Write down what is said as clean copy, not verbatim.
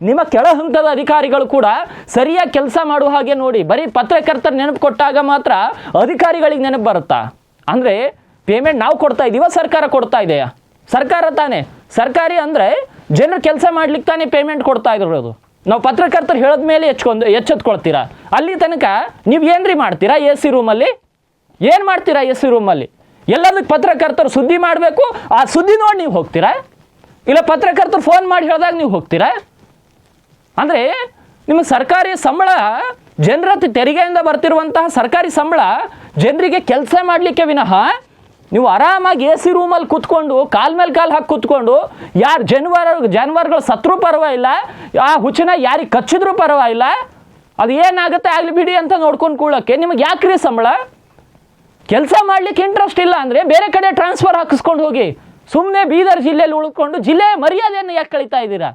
ನಿಮ್ಮ ಕೆಳ ಹಂತದ ಅಧಿಕಾರಿಗಳು ಕೂಡ ಸರಿಯಾಗಿ ಕೆಲಸ ಮಾಡುವ ಹಾಗೆ ನೋಡಿ. ಬರೀ ಪತ್ರಕರ್ತರ ನೆನಪು ಕೊಟ್ಟಾಗ ಮಾತ್ರ ಅಧಿಕಾರಿಗಳಿಗೆ ನೆನಪು ಬರುತ್ತಾ? ಅಂದರೆ ಪೇಮೆಂಟ್ ನಾವು ಕೊಡ್ತಾ ಇದ್ದೀವ, ಸರ್ಕಾರ ಕೊಡ್ತಾ ಇದೆಯಾ? ಸರ್ಕಾರ ತಾನೇ. ಸರ್ಕಾರಿ ಅಂದರೆ ಜನರು ಕೆಲಸ ಮಾಡ್ಲಿಕ್ಕೆ ತಾನೇ ಪೇಮೆಂಟ್ ಕೊಡ್ತಾ ಇರೋದು. ನಾವು ಪತ್ರಕರ್ತರು ಹೇಳಿದ ಮೇಲೆ ಎಚ್ಚೆತ್ಕೊಳ್ತೀರಾ? ಅಲ್ಲಿ ತನಕ ನೀವು ಏನ್ರಿ ಮಾಡ್ತೀರಾ? ಎ ಸಿ ರೂಮಲ್ಲಿ ಏನು ಮಾಡ್ತೀರಾ? ಎ ಸಿ ರೂಮಲ್ಲಿ ಎಲ್ಲದಕ್ಕೆ ಪತ್ರಕರ್ತರು ಸುದ್ದಿ ಮಾಡಬೇಕು, ಆ ಸುದ್ದಿ ನೋಡಿ ನೀವು ಹೋಗ್ತೀರಾ? ಇಲ್ಲ ಪತ್ರಕರ್ತರು ಫೋನ್ ಮಾಡಿ ಹೇಳಿದಾಗ ನೀವು ಹೋಗ್ತೀರಾ? ಅಂದರೆ ನಿಮ್ಮ ಸರ್ಕಾರಿ ಸಂಬಳ, ಜನರ ತೆರಿಗೆಯಿಂದ ಬರ್ತಿರುವಂತಹ ಸರ್ಕಾರಿ ಸಂಬಳ ಜನರಿಗೆ ಕೆಲಸ ಮಾಡಲಿಕ್ಕೆ ವಿನಃ ನೀವು ಆರಾಮಾಗಿ ಎ ಸಿ ರೂಮಲ್ಲಿ ಕೂತ್ಕೊಂಡು ಕಾಲ್ ಮೇಲೆ ಕಾಲು ಹಾಕಿ ಕೂತ್ಕೊಂಡು ಯಾರು ಜಾನುವಾರುಗಳು ಸತ್ರೂ ಪರವಾಗಿಲ್ಲ, ಆ ಹುಚ್ಚನ ಯಾರಿಗೆ ಕಚ್ಚಿದ್ರೂ ಪರವಾಗಿಲ್ಲ, ಅದು ಏನಾಗುತ್ತೆ ಆಗಲಿ ಬಿಡಿ ಅಂತ ನೋಡ್ಕೊಂಡು ಕೂಳಕ್ಕೆ ನಿಮಗೆ ಯಾಕ್ರಿ ಸಂಬಳ? ಕೆಲಸ ಮಾಡಲಿಕ್ಕೆ ಇಂಟ್ರೆಸ್ಟ್ ಇಲ್ಲ ಅಂದರೆ ಬೇರೆ ಕಡೆ ಟ್ರಾನ್ಸ್ಫರ್ ಹಾಕಿಸ್ಕೊಂಡು ಹೋಗಿ. ಸುಮ್ಮನೆ ಬೀದರ್ ಜಿಲ್ಲೆಯಲ್ಲಿ ಉಳ್ಕೊಂಡು ಜಿಲ್ಲೆಯ ಮರ್ಯಾದೆಯನ್ನು ಯಾಕೆ ಕಳೀತಾ ಇದ್ದೀರಾ?